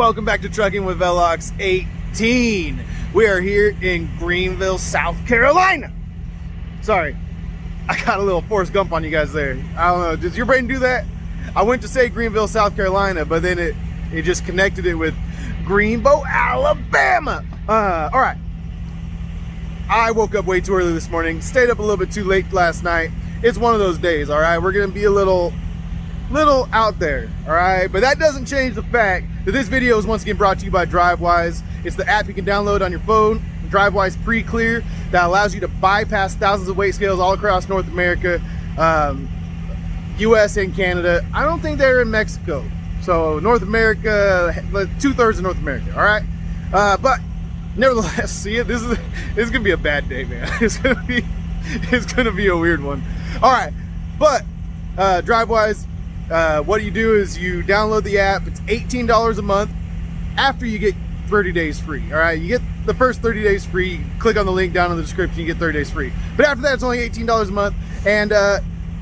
Welcome back to Trucking with Velox 18. We are here in Greenville, South Carolina. Sorry, I got a little Forrest Gump on you guys there. I don't know, does your brain do that? I went to say Greenville, South Carolina, but then it just connected it with Greenbow, Alabama. All right. I woke up way too early this morning, stayed up a little bit too late last night. It's one of those days, all right? We're gonna be a little out there, all right? But that doesn't change the fact that this video is once again brought to you by DriveWise. It's the app you can download on your phone, DriveWise Pre-Clear, that allows you to bypass thousands of weight scales all across North America, US and Canada. I don't think they're in Mexico. So North America, 2/3 of North America, all right? But nevertheless, see it, this is gonna be a bad day, man. It's gonna be a weird one. All right, but DriveWise, what you do is you download the app. It's $18 a month after you get 30 days free. All right, you get the first 30 days free. You click on the link down in the description, you get 30 days free. But after that, it's only $18 a month, and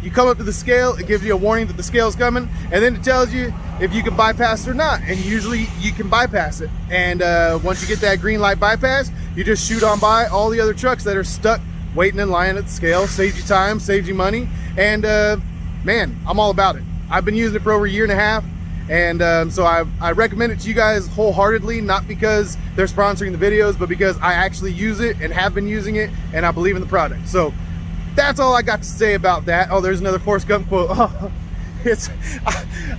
you come up to the scale. It gives you a warning that the scale's coming, and then it tells you if you can bypass it or not. And usually you can bypass it. And once you get that green light bypass, you just shoot on by all the other trucks that are stuck waiting in line at the scale. Saves you time, saves you money, and man, I'm all about it. I've been using it for over a year and a half, and so I recommend it to you guys wholeheartedly, not because they're sponsoring the videos, but because I actually use it and have been using it, and I believe in the product. So that's all I got to say about that. Oh, there's another Forrest Gump quote. Oh,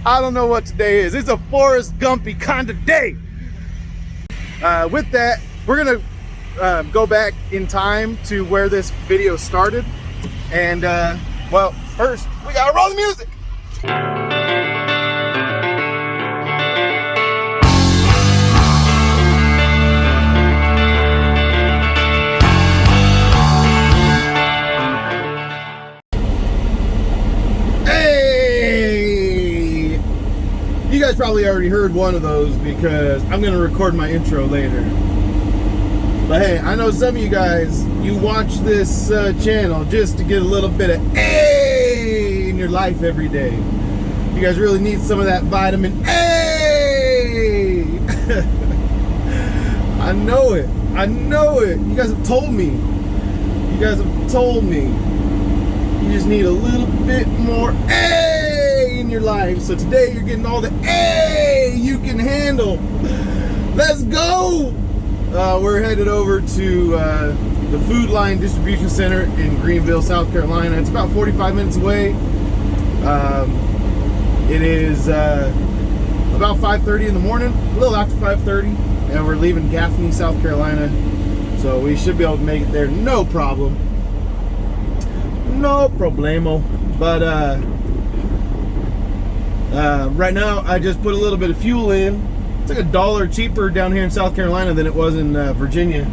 I don't know what today is. It's a Forrest Gumpy kind of day. With that, we're gonna go back in time to where this video started, and well, first we gotta roll the music. Hey! You guys probably already heard one of those because I'm gonna record my intro later. But hey, I know some of you guys, you watch this channel just to get a little bit of A in your life every day. You guys really need some of that vitamin A. I know it. I know it. You guys have told me. You guys have told me. You just need a little bit more A in your life. So today you're getting all the A you can handle. Let's go. We're headed over to the Food Line Distribution Center in Greenville, South Carolina. It's about 45 minutes away. It is about 5:30 in the morning, a little after 5:30, and we're leaving Gaffney, South Carolina. So we should be able to make it there, no problem. No problemo. But right now, I just put a little bit of fuel in. It's like $1 cheaper down here in South Carolina than it was in Virginia.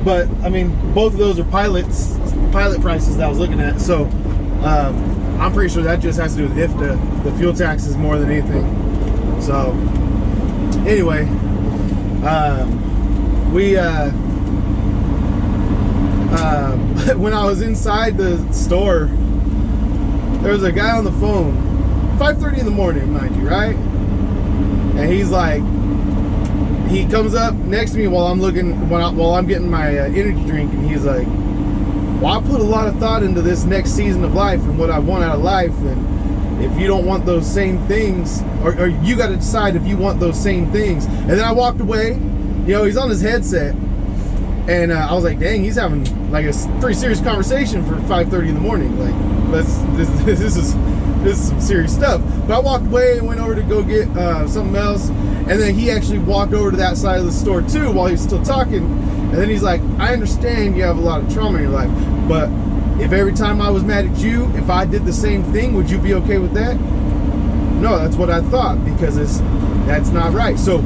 But I mean, both of those are pilot prices that I was looking at. So I'm pretty sure that just has to do with if the fuel taxes more than anything. So anyway, when I was inside the store, there was a guy on the phone, 5:30 in the morning, mind you, right? And he's like, he comes up next to me while I'm getting my energy drink, and he's like, well, I put a lot of thought into this next season of life and what I want out of life, and if you don't want those same things, or you got to decide if you want those same things. And then I walked away. You know, he's on his headset, and I was like, dang, he's having like a pretty serious conversation for 5:30 in the morning. Like, this is some serious stuff. But I walked away and went over to go get something else, and then he actually walked over to that side of the store too while he was still talking. And then he's like, I understand you have a lot of trauma in your life, but if every time I was mad at you, if I did the same thing, would you be okay with that? No, that's what I thought, because that's not right. So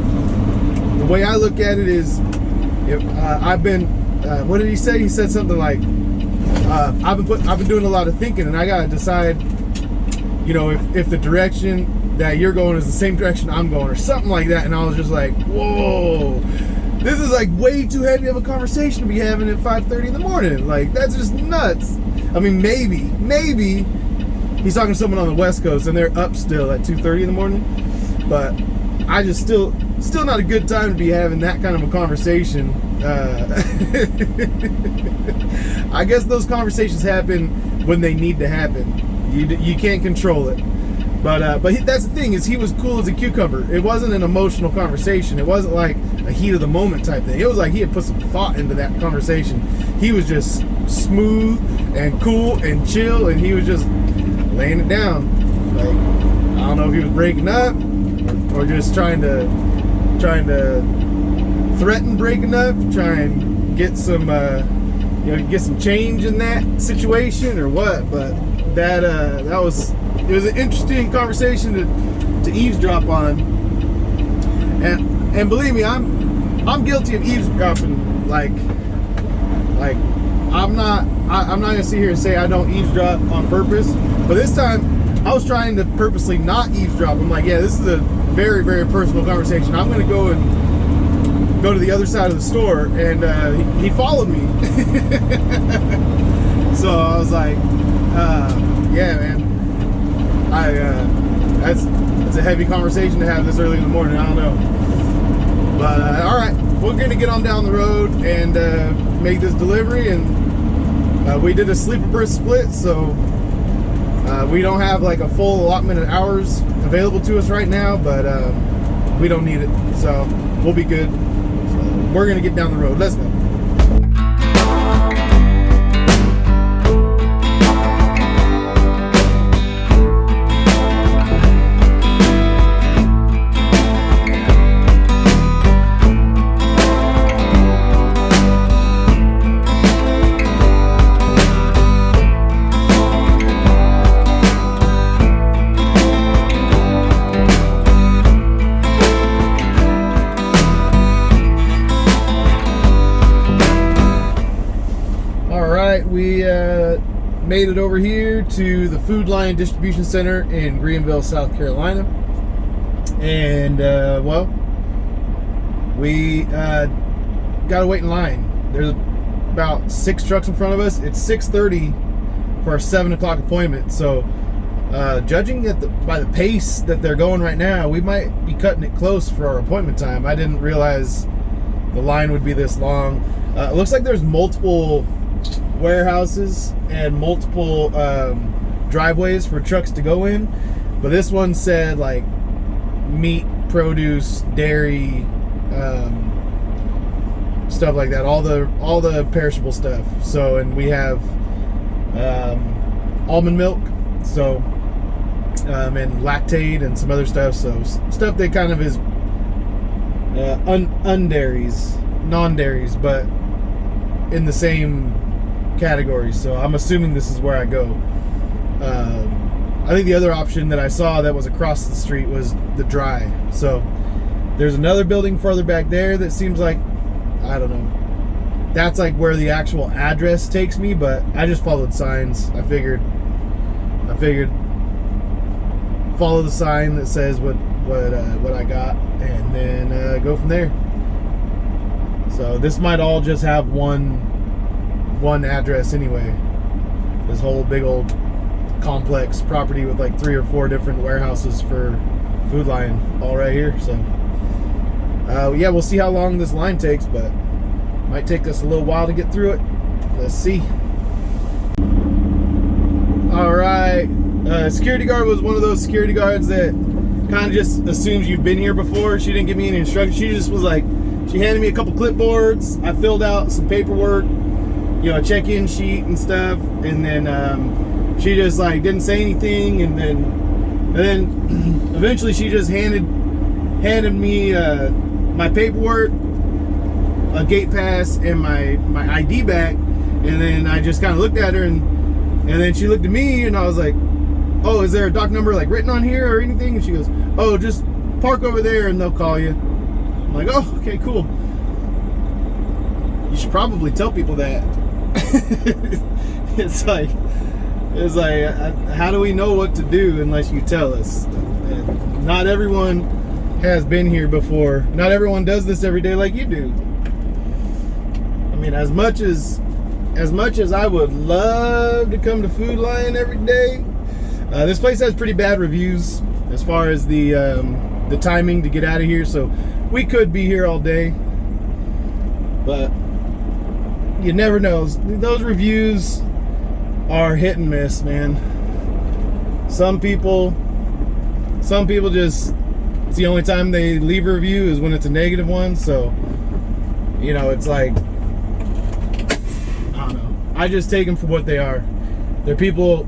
the way I look at it is, if I've been, what did he say? He said something like, I've been doing a lot of thinking, and I gotta decide, you know, if the direction that you're going is the same direction I'm going, or something like that. And I was just like, whoa, this is like way too heavy of a conversation to be having at 5:30 in the morning. Like, that's just nuts. I mean, maybe he's talking to someone on the West Coast and they're up still at 2:30 in the morning. But I just still not a good time to be having that kind of a conversation. I guess those conversations happen when they need to happen. You can't control it. But that's the thing, is he was cool as a cucumber. It wasn't an emotional conversation. It wasn't like a heat of the moment type thing. It was like he had put some thought into that conversation. He was just smooth and cool and chill, and he was just laying it down. Like, I don't know if he was breaking up or just trying to threaten breaking up, try and get some get some change in that situation or what. But it was an interesting conversation to eavesdrop on, and believe me, I'm guilty of eavesdropping. Like I'm not gonna sit here and say I don't eavesdrop on purpose, but this time I was trying to purposely not eavesdrop. I'm like, yeah, this is a very, very personal conversation. I'm gonna go to the other side of the store, and he followed me. So I was like, yeah, man, that's a heavy conversation to have this early in the morning. I don't know, but all right, we're gonna get on down the road and make this delivery. And we did a sleeper berth split, so we don't have like a full allotment of hours available to us right now, but we don't need it, so we'll be good. So we're gonna get down the road. Let's go. We made it over here to the Food Lion Distribution Center in Greenville, South Carolina. And, well, we gotta wait in line. There's about 6 trucks in front of us. It's 6:30 for our 7 o'clock appointment. So, judging by the pace that they're going right now, we might be cutting it close for our appointment time. I didn't realize the line would be this long. It looks like there's multiple warehouses and multiple driveways for trucks to go in, but this one said like meat, produce, dairy, stuff like that, all the perishable stuff. So, and we have almond milk, so and lactate and some other stuff, so stuff that kind of is undairies, non-dairies, but in the same categories. So I'm assuming this is where I go. I think the other option that I saw that was across the street was the dry. So there's another building further back there that seems like, I don't know, that's like where the actual address takes me, but I just followed signs. I figured follow the sign that says what I got, and then go from there. So this might all just have one address anyway. This whole big old complex property with like 3 or 4 different warehouses for Food Lion, all right here. So yeah, we'll see how long this line takes, but might take us a little while to get through it. Let's see. All right, security guard was one of those security guards that kind of just assumes you've been here before. She didn't give me any instructions. She just was like, she handed me a couple clipboards. I filled out some paperwork, a check-in sheet and stuff, and then she just like didn't say anything, and then eventually she just handed me my paperwork, a gate pass, and my ID back, and then I just kind of looked at her, and then she looked at me, and I was like, oh, is there a dock number like written on here or anything? And she goes, oh, just park over there and they'll call you. I'm like, oh, okay, cool. You should probably tell people that. It's like, how do we know what to do unless you tell us? And not everyone has been here before. Not everyone does this every day like you do. I mean, as much as I would love to come to Food Lion every day, this place has pretty bad reviews as far as the the timing to get out of here. So we could be here all day, but you never know. Those reviews are hit and miss, man. Some people just, it's the only time they leave a review is when it's a negative one. So, you know, it's like, I don't know. I just take them for what they are. They're people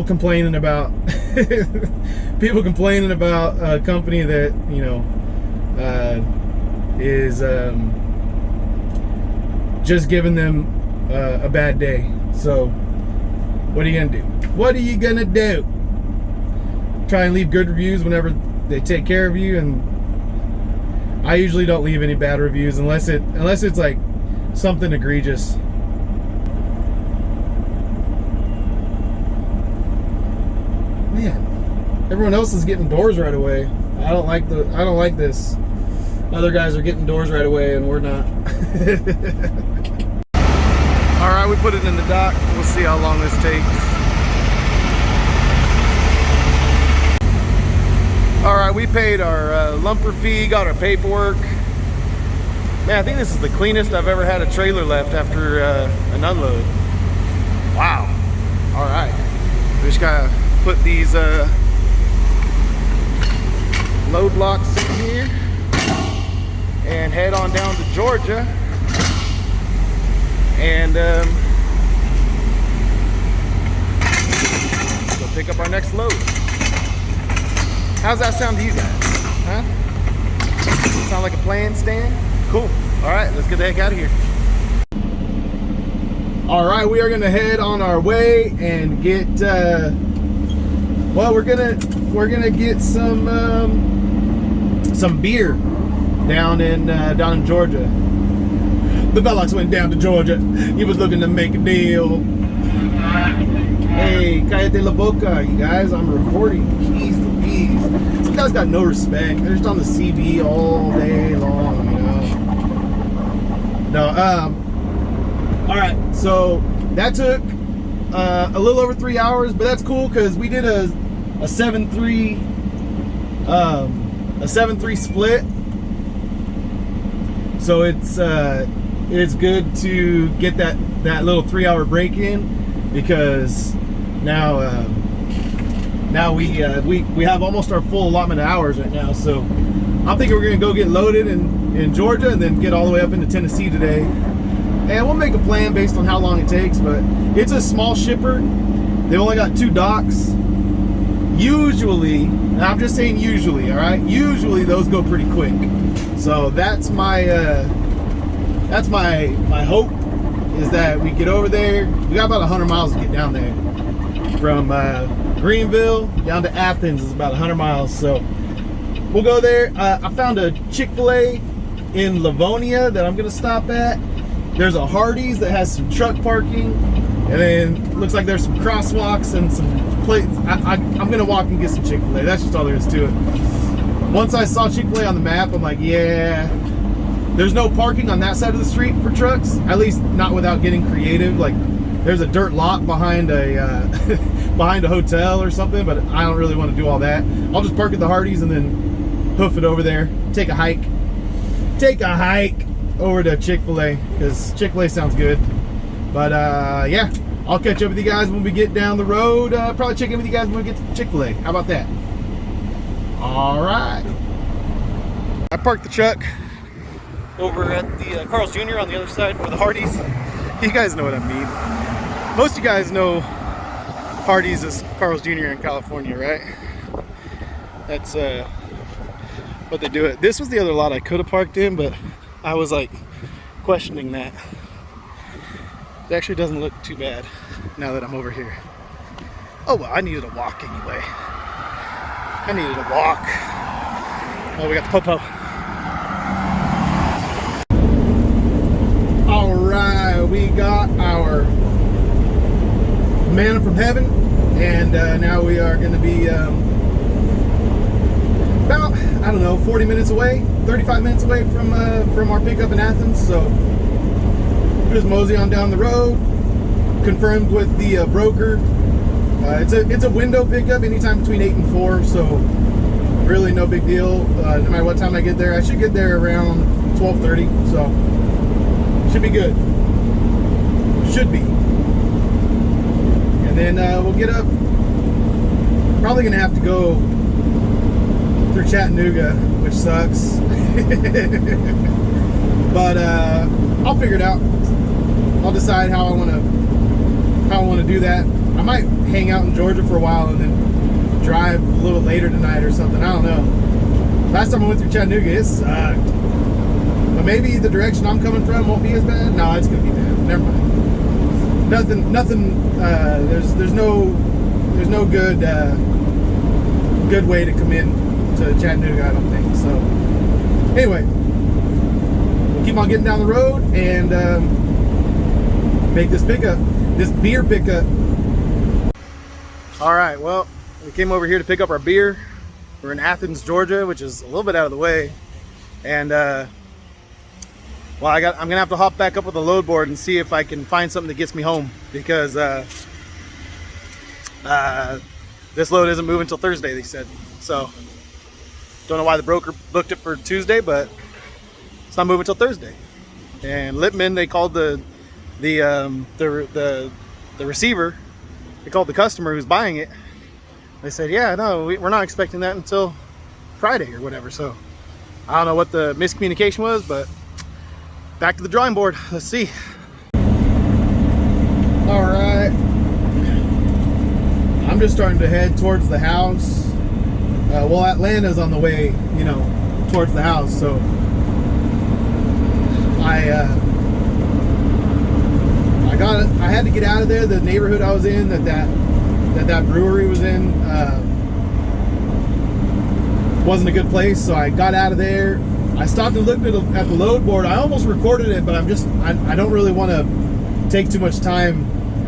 complaining about people complaining about a company that, you know, is just giving them a bad day. So what are you gonna do? What are you gonna do? Try and leave good reviews whenever they take care of you, and I usually don't leave any bad reviews unless it's like something egregious. Man, everyone else is getting doors right away. I don't like this. Other guys are getting doors right away and we're not. All right, we put it in the dock. We'll see how long this takes. All right, we paid our lumper fee, got our paperwork. Man, I think this is the cleanest I've ever had a trailer left after an unload. Wow. All right, we just gotta put these load locks in here and head on down to Georgia and go pick up our next load. How's that sound to you guys? Huh? Sound like a plan, Stan? Cool. All right, let's get the heck out of here. All right, we are gonna head on our way and get well, we're gonna get some beer down in Georgia. The Velox went down to Georgia. He was looking to make a deal. Hey, cállate la boca, you guys. I'm recording. Jeez Louise. These guys got no respect. They're just on the CB all day long, you know. No, all right. So that took a little over 3 hours, but that's cool because we did a 7-3 split. So it's good to get that little 3 hour break in, because now we have almost our full allotment of hours right now. So I'm thinking we're gonna go get loaded in Georgia and then get all the way up into Tennessee today, and we'll make a plan based on how long it takes. But it's a small shipper. They've only got 2 docks. Usually, and I'm just saying usually, all right? Usually those go pretty quick. So that's my hope, is that we get over there. We got about 100 miles to get down there. From Greenville down to Athens is about 100 miles. So we'll go there. I found a Chick-fil-A in Livonia that I'm gonna stop at. There's a Hardee's that has some truck parking, and then looks like there's some crosswalks and some places. I'm gonna walk and get some Chick-fil-A. That's just all there is to it. Once I saw Chick-fil-A on the map, I'm like, yeah, there's no parking on that side of the street for trucks, at least not without getting creative. Like, there's a dirt lot behind a behind a hotel or something, but I don't really want to do all that. I'll just park at the Hardee's and then hoof it over there, take a hike over to Chick-fil-A, because Chick-fil-A sounds good. But yeah, I'll catch up with you guys when we get down the road. Probably check in with you guys when we get to Chick-fil-A. How about that? All right. I parked the truck over at the Carl's Jr. on the other side with the Hardee's. You guys know what I mean. Most of you guys know Hardee's is Carl's Jr. in California, right? That's what they do it. This was the other lot I could have parked in, but I was like questioning that. It actually doesn't look too bad now that I'm over here. Oh well, I needed a walk anyway. I needed a walk. Oh, we got the popo. All right, we got our manna from heaven, and now we are going to be about, I don't know, 40 minutes away, 35 minutes away from our pickup in Athens. So just mosey on down the road. Confirmed with the broker. It's a window pickup anytime between 8 and 4. So Really no big deal. No matter what time I get there, I should get there around 12:30, so should be good. Should be. And then we'll get up. Probably gonna have to go through Chattanooga, which sucks. But I'll figure it out. I'll decide how I want to do that. I might hang out in Georgia for a while and then drive a little later tonight or something. I don't know. Last time I went through Chattanooga, it sucked. But maybe the direction I'm coming from won't be as bad. No, it's gonna be bad. Never mind. Nothing. There's no good way to come in to Chattanooga, I don't think. So anyway, we'll keep on getting down the road and make this beer pickup. All right, well, we came over here to pick up our beer. We're in Athens, Georgia, which is a little bit out of the way. And well, I'm gonna have to hop back up with a load board and see if I can find something that gets me home, because this load isn't moving until Thursday, they said. So don't know why the broker booked it for Tuesday, but it's not moving until Thursday. And Lippman, they called the receiver. They called the customer who's buying it. They said, yeah, no, we're not expecting that until Friday or whatever. So I don't know what the miscommunication was, but back to the drawing board. Let's see. All right. I'm just starting to head towards the house. Well, Atlanta's on the way, you know, towards the house. So I had to get out of there. The neighborhood I was in, that brewery was in, wasn't a good place. So I got out of there. I stopped and looked at the load board. I almost recorded it, but I don't really want to take too much time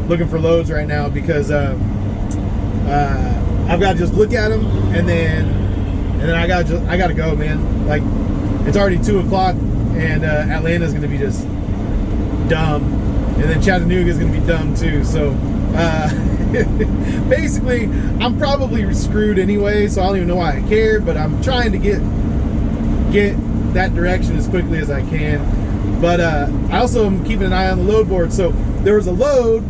looking for loads right now, because I've got to just look at them and then I gotta go, man. Like, it's already 2 o'clock and Atlanta's gonna be just dumb, and then Chattanooga is gonna be dumb too. So basically, I'm probably screwed anyway. So I don't even know why I care, but I'm trying to get that direction as quickly as I can. But I also am keeping an eye on the load board. So there was a load.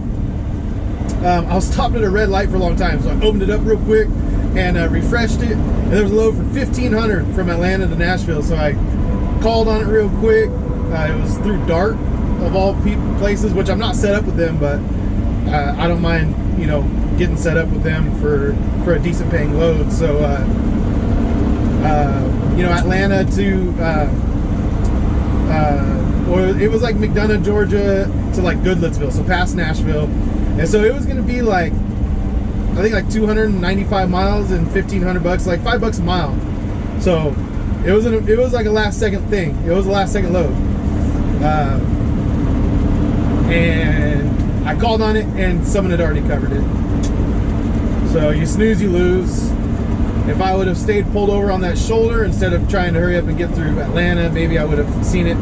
I was stopped at a red light for a long time, so I opened it up real quick and refreshed it, and there was a load for $1,500 from Atlanta to Nashville. So I called on it real quick. It was through Dart, of all places, which I'm not set up with them, but I don't mind, you know, getting set up with them for a decent paying load. So you know, Atlanta to or it was like McDonough, Georgia to like Goodlettsville, so past Nashville. And so it was going to be like, I think like 295 miles and $1,500, like $5 a mile. So it was like a last second thing. It was a last second load. And I called on it and someone had already covered it. So you snooze, you lose. If I would have stayed pulled over on that shoulder instead of trying to hurry up and get through Atlanta, maybe I would have seen it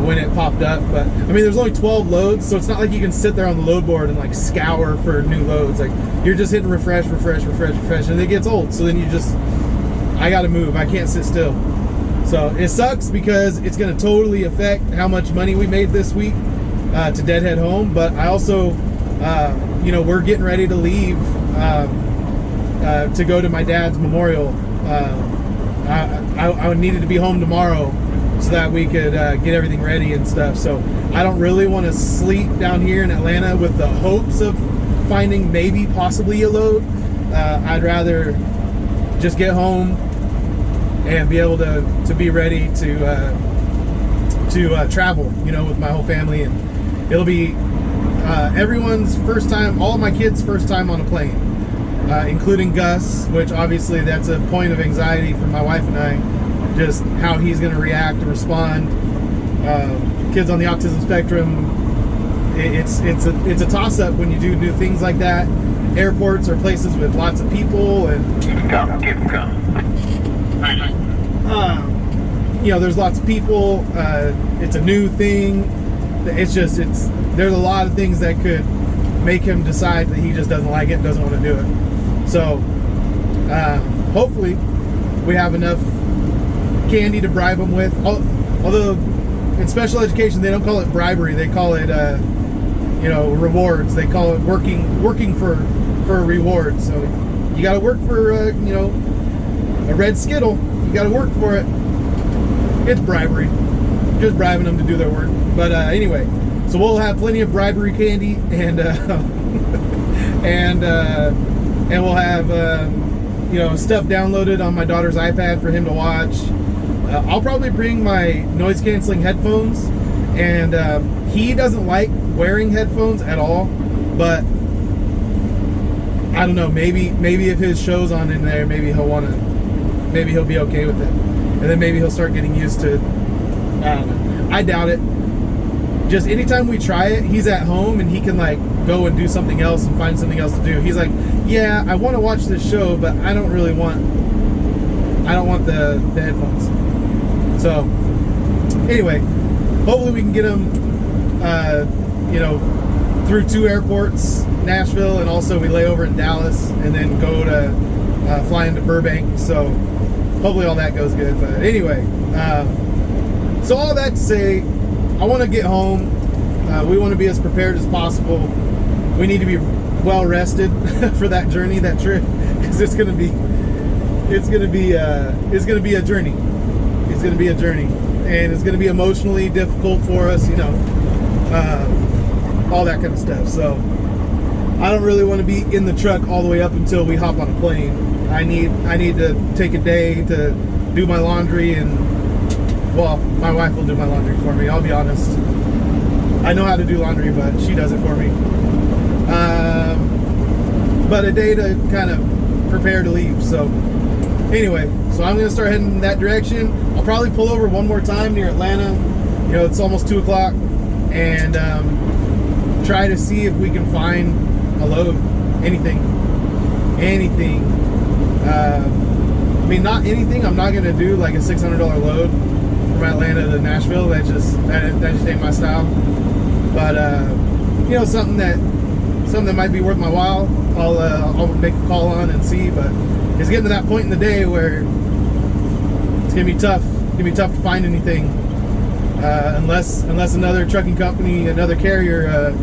when it popped up. But I mean, there's only 12 loads, so it's not like you can sit there on the load board and like scour for new loads. Like, you're just hitting refresh, and it gets old. So then I gotta move. I can't sit still. So it sucks because it's gonna totally affect how much money we made this week to Deadhead home. But I also, you know, we're getting ready to leave to go to my dad's memorial. I needed to be home tomorrow so that we could get everything ready and stuff. So I don't really want to sleep down here in Atlanta with the hopes of finding maybe possibly a load. I'd rather just get home and be able to be ready to travel, you know, with my whole family. And it'll be everyone's first time, all of my kids' first time on a plane, including Gus, which obviously that's a point of anxiety for my wife and I, just how he's going to react and respond. Kids on the autism spectrum, it's a toss-up when you do new things like that. Airports are places with lots of people, and keep them coming. You know, there's lots of people. It's a new thing. There's a lot of things that could make him decide that he just doesn't like it, doesn't want to do it. So hopefully we have enough candy to bribe them with. Although in special education they don't call it bribery, they call it rewards. They call it working for a reward. So you got to work for a red Skittle. You got to work for it. It's bribery, just bribing them to do their work. But anyway, so we'll have plenty of bribery candy, and and we'll have stuff downloaded on my daughter's iPad for him to watch. I'll probably bring my noise canceling headphones, and he doesn't like wearing headphones at all, but I don't know, maybe if his show's on in there, maybe he'll be okay with it, and then maybe he'll start getting used to it. I don't know. I doubt it. Just anytime we try it, he's at home and he can like go and do something else and find something else to do. He's like, yeah, I want to watch this show, but I don't want the headphones. So anyway, hopefully we can get him through 2 airports, Nashville, and also we lay over in Dallas and then go to fly into Burbank. So hopefully all that goes good. But anyway, so all that to say, I want to get home. We want to be as prepared as possible. We need to be well rested for that journey, that trip, because it's gonna be a journey. It's gonna be a journey, and it's gonna be emotionally difficult for us, all that kind of stuff. So I don't really want to be in the truck all the way up until we hop on a plane. I need to take a day to do my laundry, and well, my wife will do my laundry for me. I'll be honest. I know how to do laundry, but she does it for me. But a day to kind of prepare to leave. So anyway, so I'm going to start heading in that direction. I'll probably pull over one more time near Atlanta. It's almost 2 o'clock, and try to see if we can find a load, anything. Not anything. I'm not going to do like a $600 load from Atlanta to Nashville. That just ain't my style. But something that might be worth my while, I'll make a call on and see. But it's getting to that point in the day where it's gonna be tough. It's gonna be tough to find anything unless another trucking company, another carrier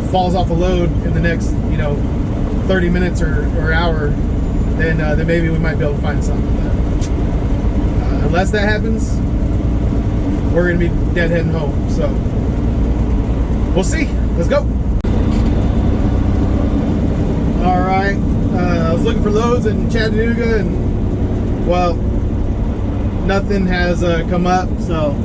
falls off a load in the next 30 minutes or hour. Then maybe we might be able to find something. Unless that happens, we're gonna be deadheading home. So we'll see. Let's go. All right. I was looking for loads in Chattanooga, and well, nothing has come up. So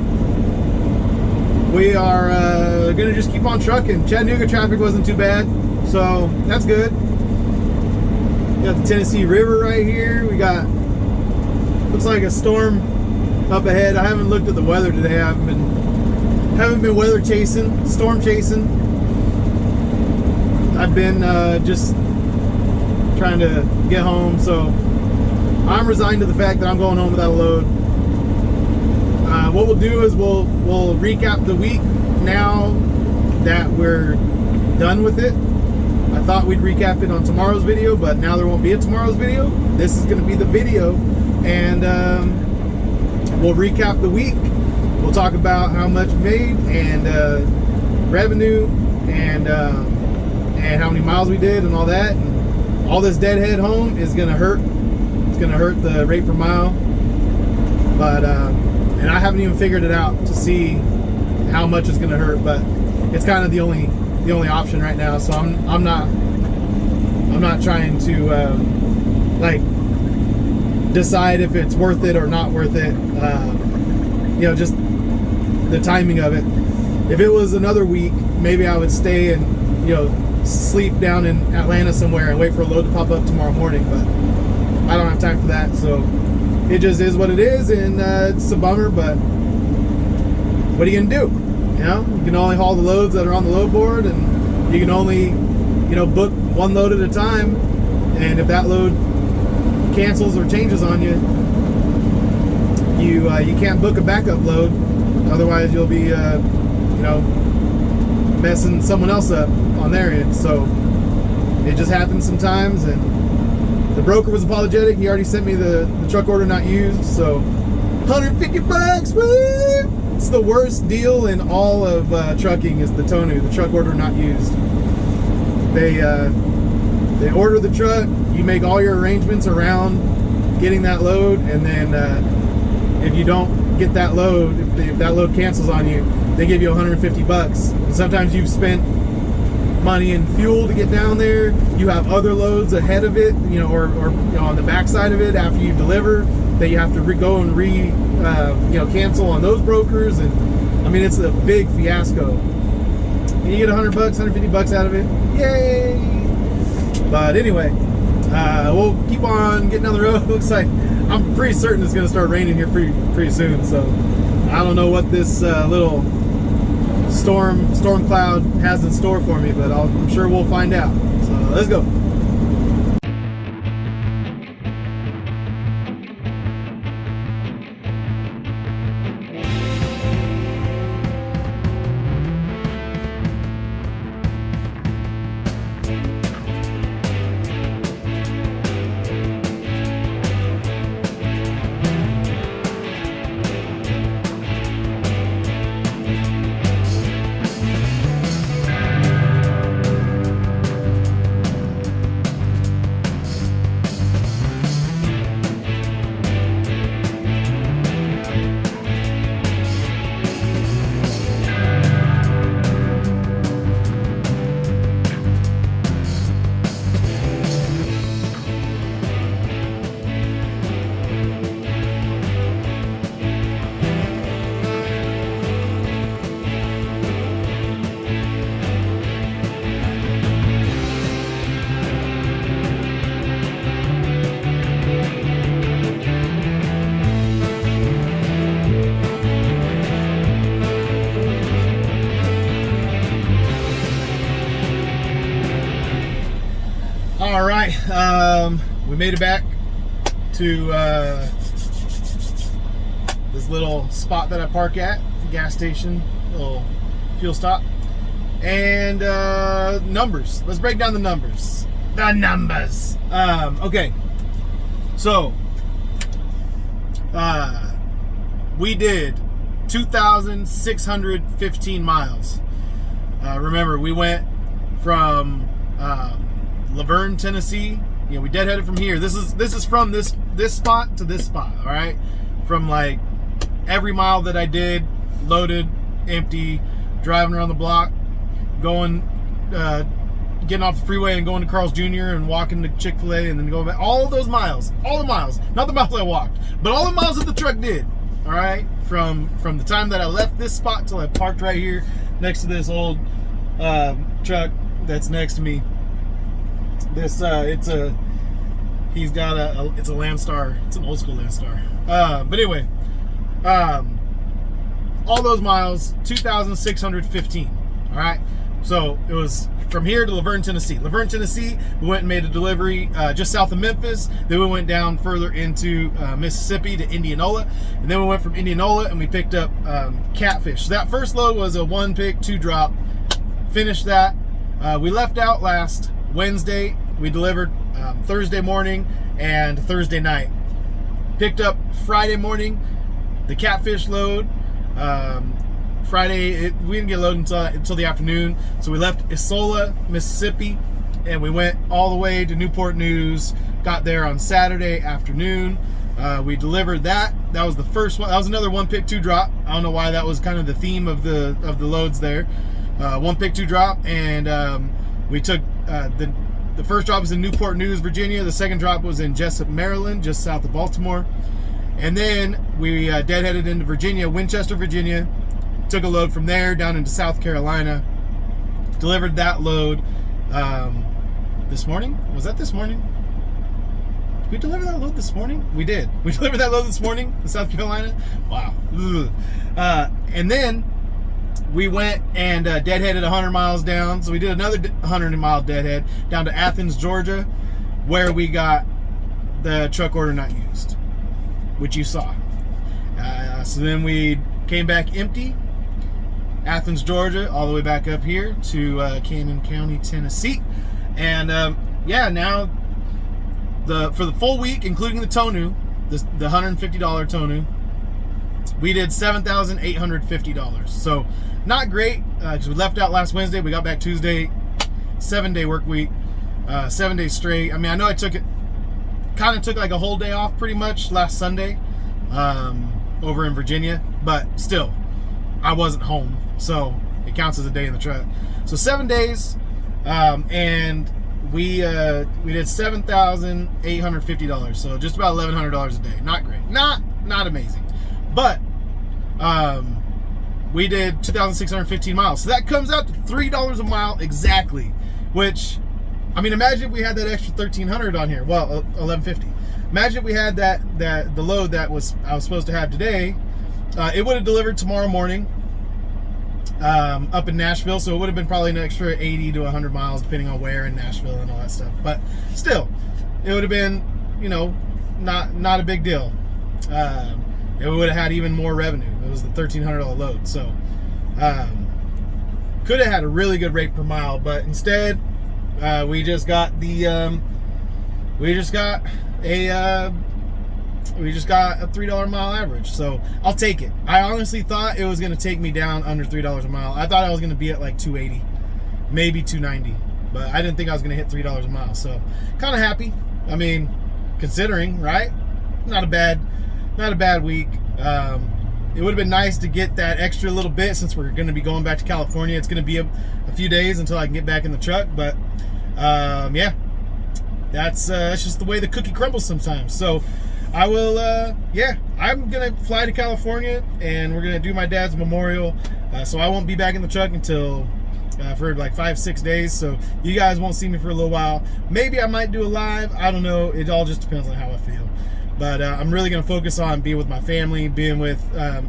we are gonna just keep on trucking. Chattanooga traffic wasn't too bad, so that's good. We got the Tennessee River right here. We got, looks like a storm up ahead. I haven't looked at the weather today. I haven't been weather chasing, storm chasing. I've been just trying to get home, so I'm resigned to the fact that I'm going home without a load. What we'll do is we'll recap the week now that we're done with it. I thought we'd recap it on tomorrow's video, but now there won't be a tomorrow's video. This is going to be the video, and we'll recap the week. We'll talk about how much made, and revenue, and how many miles we did, and all that. And all this deadhead home is gonna hurt. It's gonna hurt the rate per mile. But and I haven't even figured it out to see how much it's gonna hurt. But it's kind of the only option right now. So I'm not trying to like decide if it's worth it or not worth it. Just the timing of it. If it was another week, maybe I would stay and sleep down in Atlanta somewhere and wait for a load to pop up tomorrow morning, but I don't have time for that. So it just is what it is, and it's a bummer, but what are you gonna do? You can only haul the loads that are on the load board, and you can only book one load at a time, and if that load cancels or changes on you, you can't book a backup load. Otherwise you'll be messing someone else up on their end. So it just happens sometimes, and The broker was apologetic. He already sent me the truck order not used, so $150. Woo! It's the worst deal in all of trucking is the TONU, the truck order not used. They order the truck, you make all your arrangements around getting that load, and then if you don't get that load, if that load cancels on you, they give you $150. And sometimes you've spent money in fuel to get down there. You have other loads ahead of it, or on the backside of it after you deliver that you have to go and cancel on those brokers, and I mean it's a big fiasco. And you get $100, $150 out of it, yay! But anyway, we'll keep on getting down the road. Looks like I'm pretty certain it's going to start raining here pretty soon. So I don't know what this little storm cloud has in store for me, but I'm sure we'll find out. So let's go. All right, we made it back to this little spot that I park at, the gas station, little fuel stop, and numbers. Let's break down the numbers. Okay, so we did 2,615 miles. Remember, we went from Laverne, Tennessee. We deadheaded from here. This is from this spot to this spot. All right, from like every mile that I did, loaded, empty, driving around the block, going, getting off the freeway and going to Carl's Jr. and walking to Chick-fil-A and then going back. All the miles, not the miles I walked, but all the miles that the truck did. All right, from the time that I left this spot till I parked right here next to this old truck that's next to me. This it's a Landstar. It's an old school Landstar. But anyway, all those miles, 2,615. All right. So it was from here to Laverne, Tennessee. Laverne, Tennessee, we went and made a delivery just south of Memphis. Then we went down further into Mississippi to Indianola. And then we went from Indianola and we picked up catfish. So that first load was a 1 pick, 2 drop. Finished that. We left out last Wednesday. We delivered Thursday morning and Thursday night. Picked up Friday morning, the catfish load. Friday, we didn't get loaded until the afternoon. So we left Isola, Mississippi, and we went all the way to Newport News. Got there on Saturday afternoon. We delivered that. That was the first one. That was another 1 pick, 2 drop. I don't know why that was kind of the theme of the loads there. 1 pick, 2 drop, and we took the first drop was in Newport News, Virginia. The second drop was in Jessup, Maryland, just south of Baltimore. And then we deadheaded into Virginia, Winchester, Virginia. Took a load from there down into South Carolina. Delivered that load this morning. Was that this morning? Did we deliver that load this morning? We did. We delivered that load this morning in South Carolina. Wow. And then we went and deadheaded 100 miles down. So we did another 100-mile deadhead down to Athens, Georgia, where we got the truck order not used, which you saw. So then we came back empty, Athens, Georgia, all the way back up here to Cannon County, Tennessee. And yeah, now for the full week, including the Tonu, the $150 Tonu, we did $7,850. So not great, because we left out last Wednesday, we got back Tuesday. 7-day work week, 7 days straight. I mean, I know I kind of took like a whole day off pretty much last Sunday over in Virginia, but still, I wasn't home, so it counts as a day in the truck. So 7 days, and we did $7,850. So just about $1,100 a day. Not great, not amazing, but we did 2,615 miles. So that comes out to $3 a mile exactly. Which, I mean, imagine if we had that extra 1,300 on here. Well, 1,150. Imagine if we had the load that I was supposed to have today. It would have delivered tomorrow morning up in Nashville. So it would have been probably an extra 80 to 100 miles, depending on where in Nashville and all that stuff. But still, it would have been, you know, not a big deal. It would have had even more revenue. It was the $1,300 load. So, could have had a really good rate per mile, but instead we just got a $3 mile average. So I'll take it. I honestly thought it was going to take me down under $3 a mile. I thought I was going to be at like 280, maybe 290, but I didn't think I was going to hit $3 a mile. So kind of happy. I mean, considering, right? Not a bad week. It would have been nice to get that extra little bit, since we're going to be going back to California. It's going to be a few days until I can get back in the truck, but yeah, that's just the way the cookie crumbles sometimes. So I will, I'm going to fly to California, and we're going to do my dad's memorial. So I won't be back in the truck until for like 5-6 days. So you guys won't see me for a little while. Maybe I might do a live. I don't know. It all just depends on how I feel. But I'm really going to focus on being with my family, being with, my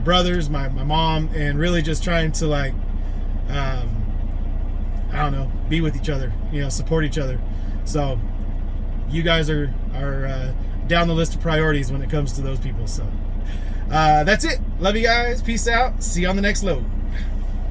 brothers, my mom, and really just trying to, like, I don't know, be with each other, support each other. So you guys are down the list of priorities when it comes to those people. So that's it. Love you guys. Peace out. See you on the next load.